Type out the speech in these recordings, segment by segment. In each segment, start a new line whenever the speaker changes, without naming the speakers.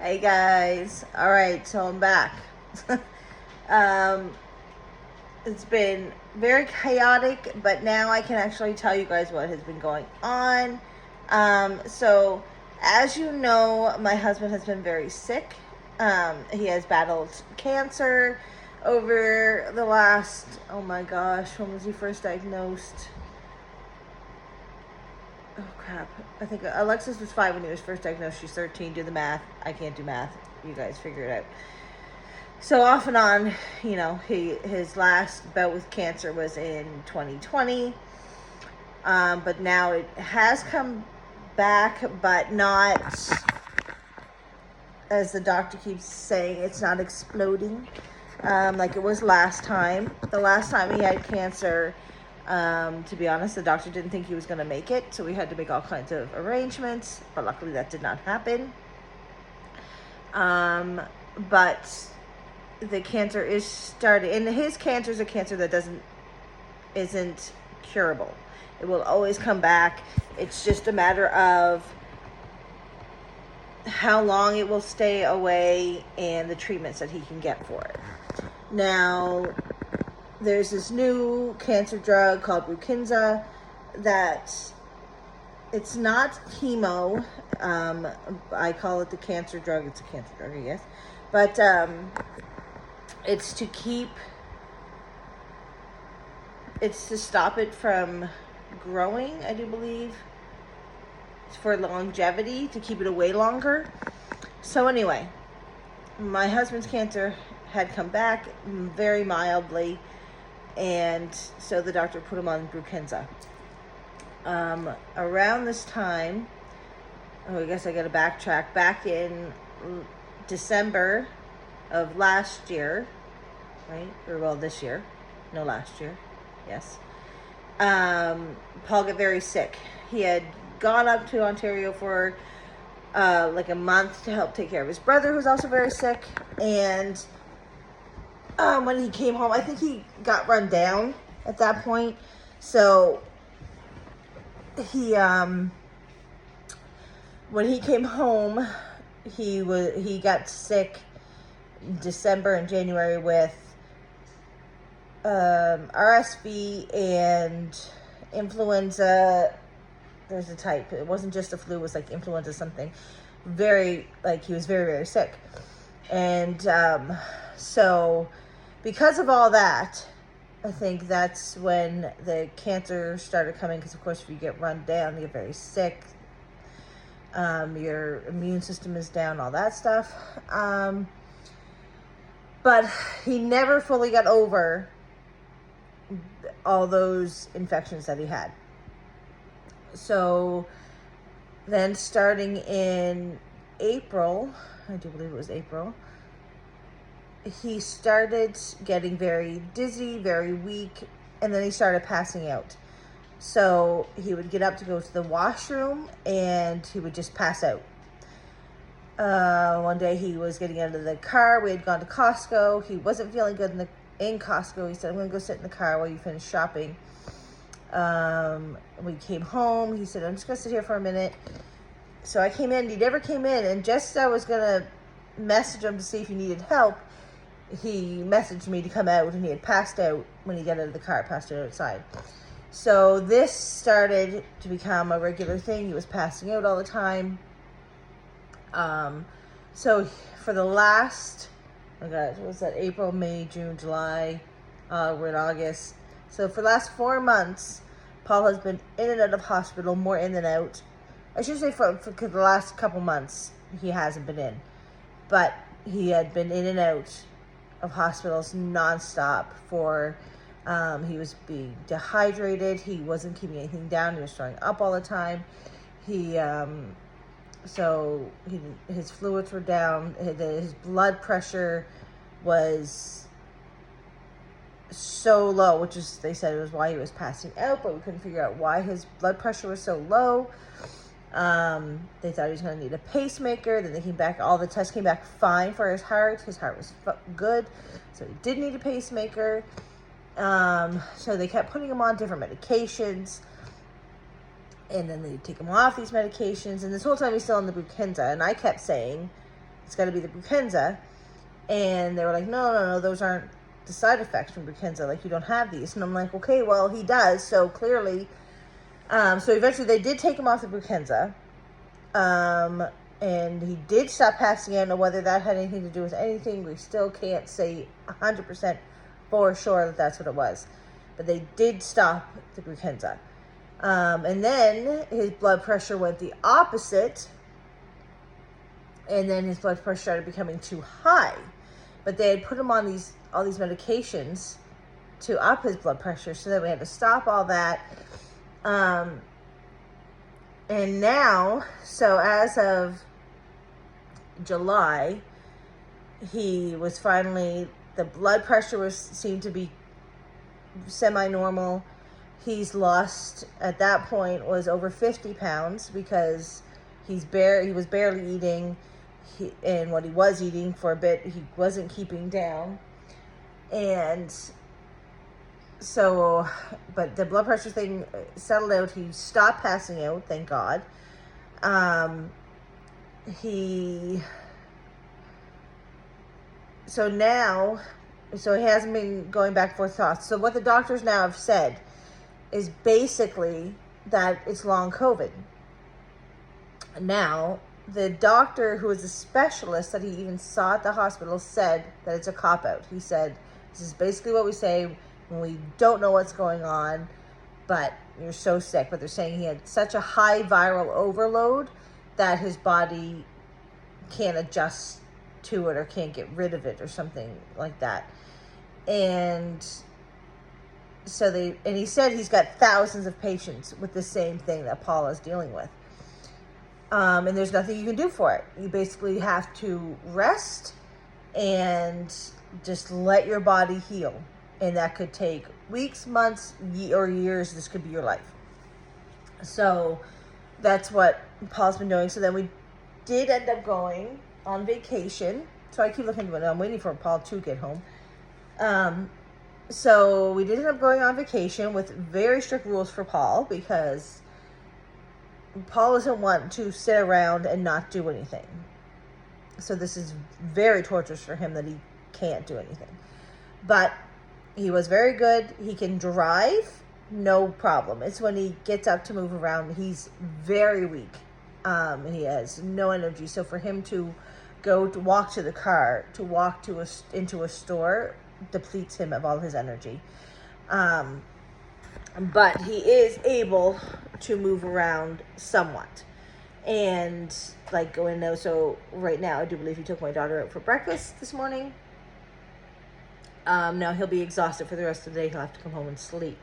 Hey guys. All right, so I'm back. um, it's been very chaotic, but now I can actually tell you guys what has been going on. So as you know, my husband has been very sick. He has battled cancer over the last, oh my gosh, when was he first diagnosed? Oh crap. I think Alexis was 5 when he was first diagnosed. She's 13. Do the math. I can't do math. You guys figure it out. So off and on, his last bout with cancer was in 2020. But now it has come back, but not, as the doctor keeps saying, it's not exploding like it was last time. The last time he had cancer, to be honest, the doctor didn't think he was going to make it, so we had to make all kinds of arrangements, but luckily that did not happen. But the cancer is starting, and his cancer is a cancer that isn't curable. It will always come back. It's just a matter of how long it will stay away and the treatments that he can get for it. Now, there's this new cancer drug called Brukinsa that it's not chemo. I call it the cancer drug. It's a cancer drug, I guess. But it's to stop it from growing, I do believe. It's for longevity, to keep it away longer. So anyway, my husband's cancer had come back very mildly, and so the doctor put him on Brukinsa. Around this time, I guess I gotta backtrack, back in December of last year, right? Or well, this year. No, last year. Yes. Paul got very sick. He had gone up to Ontario for like a month to help take care of his brother, who's also very sick. And when he came home, I think he got run down at that point. So he when he came home, he got sick in December and January with RSV and influenza. There's a type. It wasn't just the flu. It was like influenza something. He was very, very sick. And so because of all that, I think that's when the cancer started coming, because of course if you get run down, you get very sick. Your immune system is down, all that stuff. But he never fully got over all those infections that he had. So then starting in April, I do believe it was April, he started getting very dizzy, very weak, and then he started passing out. So he would get up to go to the washroom and he would just pass out. One day he was getting out of the car. We had gone to Costco. He wasn't feeling good in Costco. He said, I'm going to go sit in the car while you finish shopping. We came home. He said, I'm just going to sit here for a minute. So I came in. He never came in. And just as I was going to message him to see if he needed help, he messaged me to come out, and he had passed out when he got out of the car, passed out outside. So this started to become a regular thing. He was passing out all the time. So for the last, oh my God, what was that? April, May, June, July, we're in August. So for the last 4 months, Paul has been in and out of hospital, more in than out. I should say for the last couple months, he hasn't been in. But he had been in and out of hospitals nonstop for, he was being dehydrated. He wasn't keeping anything down. He was throwing up all the time. His fluids were down. His blood pressure was so low, which is, they said it was why he was passing out, but we couldn't figure out why his blood pressure was so low. They thought he was going to need a pacemaker. Then they came back, all the tests came back fine for his heart. His heart was good, so he did need a pacemaker. So they kept putting him on different medications, and then they take him off these medications, and this whole time he's still on the Brukinsa. And I kept saying, it's got to be the Brukenza. And they were like, no, those aren't the side effects from Brukenza. Like, you don't have these. And I'm like, okay, well, he does. So clearly, so eventually they did take him off the Brukenza. And he did stop passing out. Now, whether that had anything to do with anything, we still can't say 100% for sure that that's what it was. But they did stop the Brukenza. And then his blood pressure went the opposite. And then his blood pressure started becoming too high. But they had put him on all these medications to up his blood pressure. So then we had to stop all that. And now, so as of July, he was finally, the blood pressure seemed to be semi-normal. He's lost, at that point, was over 50 pounds because he was barely eating, and what he was eating for a bit, he wasn't keeping down. And so, but the blood pressure thing settled out. He stopped passing out, thank God. So he hasn't been going back and forth thoughts. So what the doctors now have said is basically that it's long COVID. Now, the doctor who is a specialist that he even saw at the hospital said that it's a cop-out. He said, this is basically what we say when we don't know what's going on, but you're so sick. But they're saying he had such a high viral overload that his body can't adjust to it or can't get rid of it or something like that. And so he said he's got thousands of patients with the same thing that Paul is dealing with. And there's nothing you can do for it. You basically have to rest and just let your body heal. And that could take weeks, months, or years. This could be your life. So that's what Paul's been doing. So then we did end up going on vacation. So I keep looking at it. I'm waiting for Paul to get home. So we did end up going on vacation with very strict rules for Paul because Paul doesn't want to sit around and not do anything. So this is very torturous for him that he can't do anything. But he was very good. He can drive, no problem. It's when he gets up to move around, he's very weak. He has no energy. So for him to walk to the car, to walk into a store, depletes him of all his energy. But he is able to move around somewhat. And like going now, so right now, I do believe he took my daughter out for breakfast this morning. Now he'll be exhausted for the rest of the day. He'll have to come home and sleep.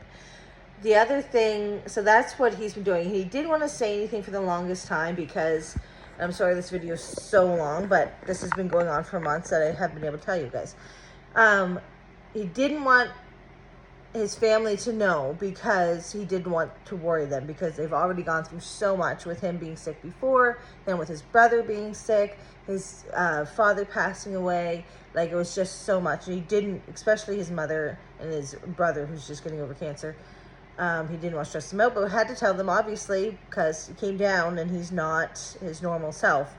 The other thing, so that's what he's been doing. He didn't want to say anything for the longest time because, I'm sorry this video is so long, but this has been going on for months that I haven't been able to tell you guys. He didn't want his family to know because he didn't want to worry them because they've already gone through so much with him being sick before, then with his brother being sick, his father passing away. Like, it was just so much. And he didn't, especially his mother and his brother who's just getting over cancer. He didn't want to stress them out, but had to tell them, obviously, because he came down and he's not his normal self.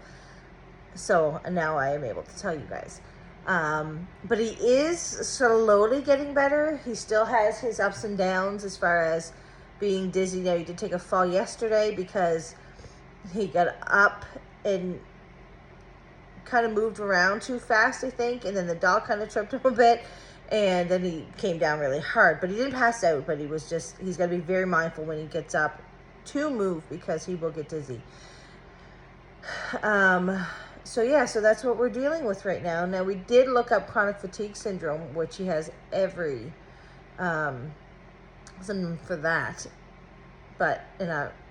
So now I am able to tell you guys. But he is slowly getting better. He still has his ups and downs as far as being dizzy. Now, he did take a fall yesterday because he got up and kind of moved around too fast, I think. And then the dog kind of tripped him a bit. And then he came down really hard. But he didn't pass out. But he's got to be very mindful when he gets up to move because he will get dizzy. So yeah, so that's what we're dealing with right now. Now, we did look up chronic fatigue syndrome, which he has every symptom for that. But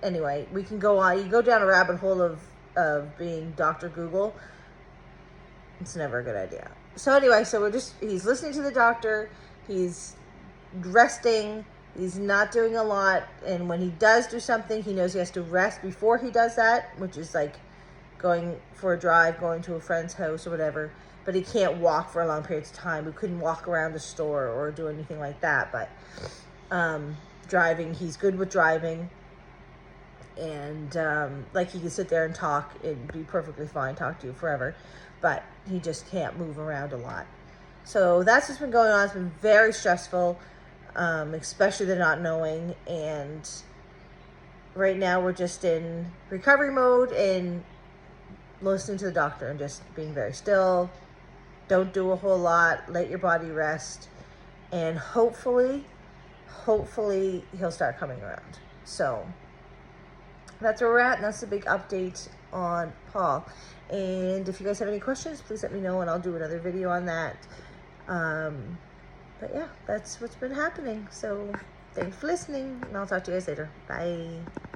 anyway, we can go on. You go down a rabbit hole of being Dr. Google. It's never a good idea. So anyway, so he's listening to the doctor. He's resting. He's not doing a lot. And when he does do something, he knows he has to rest before he does that, which is like going for a drive, going to a friend's house or whatever. But he can't walk for a long period of time. We couldn't walk around the store or do anything like that. But driving, he's good with driving. And like, he can sit there and talk and be perfectly fine, talk to you forever, but he just can't move around a lot. So that's what's been going on. It's been very stressful, especially the not knowing. And right now we're just in recovery mode and listening to the doctor and just being very still. Don't do a whole lot. Let your body rest. And hopefully he'll start coming around. So that's where we're at, and that's the big update on Paul. And if you guys have any questions, please let me know, and I'll do another video on that. But yeah, that's what's been happening. So thanks for listening, and I'll talk to you guys later. Bye.